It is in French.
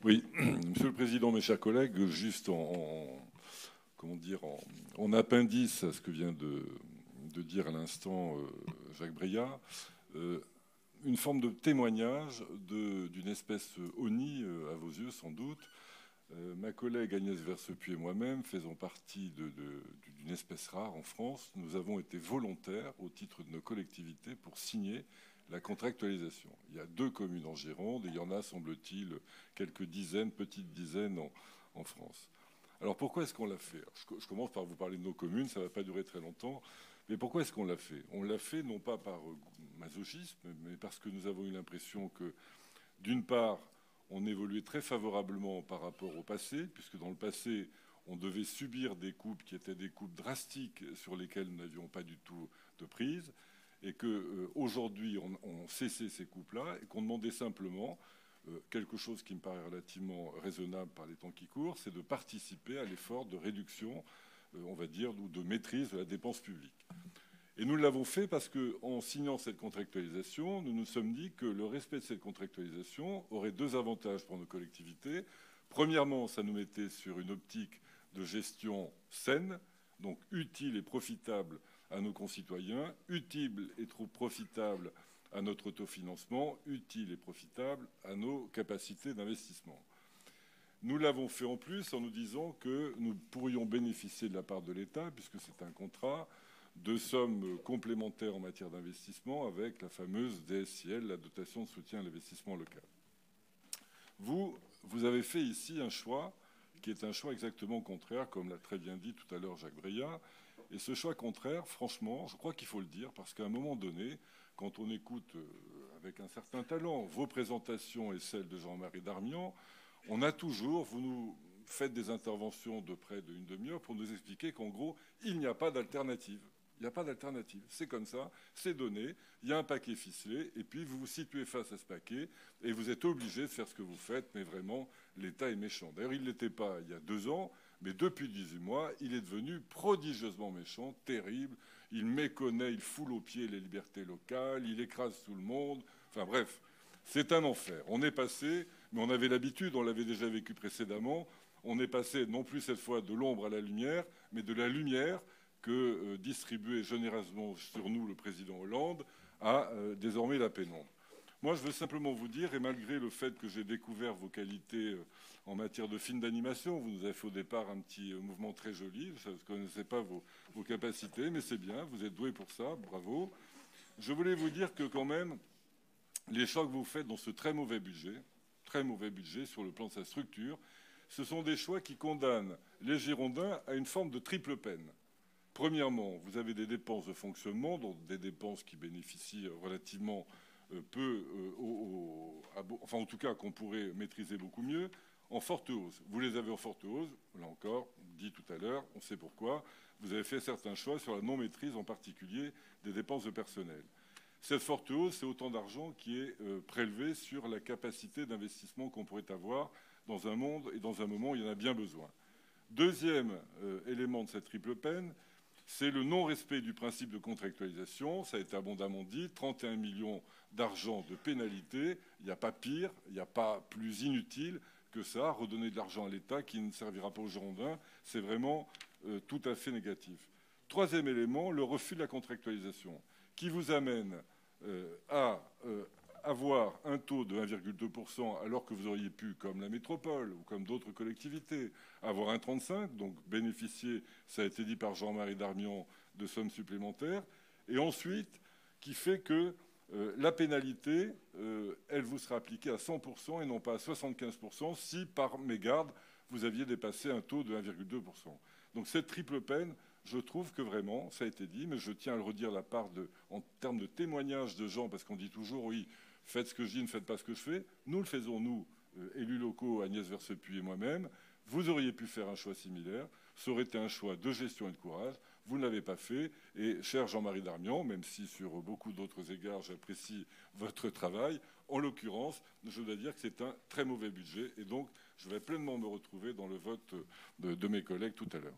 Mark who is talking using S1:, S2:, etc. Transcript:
S1: Oui, Monsieur le Président, mes chers collègues, juste comment dire, en appendice à ce que vient de dire à l'instant Jacques Breillat, une forme de témoignage d'une espèce honnie, à vos yeux sans doute. Ma collègue Agnès Versepuy et moi-même, faisant partie d'une espèce rare en France, nous avons été volontaires au titre de nos collectivités pour signer la contractualisation. Il y a 2 communes en Gironde et il y en a, semble-t-il, quelques dizaines, petites dizaines en France. Alors pourquoi est-ce qu'on l'a fait? Je commence par vous parler de nos communes, ça ne va pas durer très longtemps. Mais pourquoi est-ce qu'on l'a fait? On l'a fait non pas par masochisme, mais parce que nous avons eu l'impression que, d'une part, on évoluait très favorablement par rapport au passé, puisque dans le passé, on devait subir des coupes qui étaient des coupes drastiques sur lesquelles nous n'avions pas du tout de prise, et qu'aujourd'hui, on cessait ces coupes-là, et qu'on demandait simplement quelque chose qui me paraît relativement raisonnable par les temps qui courent, c'est de participer à l'effort de réduction, on va dire, ou de maîtrise de la dépense publique. Et nous l'avons fait parce qu'en signant cette contractualisation, nous nous sommes dit que le respect de cette contractualisation aurait 2 avantages pour nos collectivités. Premièrement, ça nous mettait sur une optique de gestion saine, donc utile et profitable à nos concitoyens, utile et trop profitable à notre autofinancement, utile et profitable à nos capacités d'investissement. Nous l'avons fait en plus en nous disant que nous pourrions bénéficier de la part de l'État, puisque c'est un contrat, de sommes complémentaires en matière d'investissement avec la fameuse DSIL, la dotation de soutien à l'investissement local. Vous avez fait ici un choix qui est un choix exactement contraire, comme l'a très bien dit tout à l'heure Jacques Breillat. Et ce choix contraire, franchement, je crois qu'il faut le dire, parce qu'à un moment donné, quand on écoute avec un certain talent vos présentations et celles de Jean-Marie Darmian, on a toujours, vous nous faites des interventions de près d'une demi-heure pour nous expliquer qu'en gros, il n'y a pas d'alternative. Il n'y a pas d'alternative. C'est comme ça, c'est donné, il y a un paquet ficelé, et puis vous vous situez face à ce paquet, et vous êtes obligé de faire ce que vous faites, mais vraiment, l'État est méchant. D'ailleurs, il ne l'était pas il y a 2 ans, mais depuis 18 mois, il est devenu prodigieusement méchant, terrible. Il méconnaît, il foule aux pieds les libertés locales, il écrase tout le monde. Enfin bref, c'est un enfer. On est passé, mais on avait l'habitude, on l'avait déjà vécu précédemment, on est passé non plus cette fois de l'ombre à la lumière, mais de la lumière que distribuait généreusement sur nous le président Hollande à désormais la pénombre. Moi, je veux simplement vous dire, et malgré le fait que j'ai découvert vos qualités en matière de film d'animation, vous nous avez fait au départ un petit mouvement très joli, je ne connaissais pas vos capacités, mais c'est bien, vous êtes doué pour ça, bravo. Je voulais vous dire que quand même, les choix que vous faites dans ce très mauvais budget sur le plan de sa structure, ce sont des choix qui condamnent les Girondins à une forme de triple peine. Premièrement, vous avez des dépenses de fonctionnement, donc des dépenses qui bénéficient relativement peu, enfin en tout cas qu'on pourrait maîtriser beaucoup mieux, en forte hausse. Vous les avez en forte hausse, là encore, dit tout à l'heure, on sait pourquoi. Vous avez fait certains choix sur la non-maîtrise, en particulier des dépenses de personnel. Cette forte hausse, c'est autant d'argent qui est prélevé sur la capacité d'investissement qu'on pourrait avoir dans un monde et dans un moment où il y en a bien besoin. Deuxième élément de cette triple peine, c'est le non-respect du principe de contractualisation. Ça a été abondamment dit, 31 millions d'argent de pénalité. Il n'y a pas pire, il n'y a pas plus inutile que ça. Redonner de l'argent à l'État qui ne servira pas aux Girondins, c'est vraiment tout à fait négatif. Troisième élément, le refus de la contractualisation, qui vous amène à avoir un taux de 1,2% alors que vous auriez pu, comme la métropole ou comme d'autres collectivités, avoir 1,35%, donc bénéficier, ça a été dit par Jean-Marie Darmian, de sommes supplémentaires, et ensuite qui fait que la pénalité, elle vous sera appliquée à 100% et non pas à 75% si, par mégarde, vous aviez dépassé un taux de 1,2%. Donc cette triple peine, je trouve que vraiment, ça a été dit, mais je tiens à le redire en termes de témoignages de gens, parce qu'on dit toujours, oui, faites ce que je dis, ne faites pas ce que je fais. Nous le faisons, nous, élus locaux, Agnès Versepuy et moi-même. Vous auriez pu faire un choix similaire. Ça aurait été un choix de gestion et de courage. Vous ne l'avez pas fait. Et cher Jean-Marie Darmian, même si sur beaucoup d'autres égards, j'apprécie votre travail, en l'occurrence, je dois dire que c'est un très mauvais budget. Et donc, je vais pleinement me retrouver dans le vote de mes collègues tout à l'heure.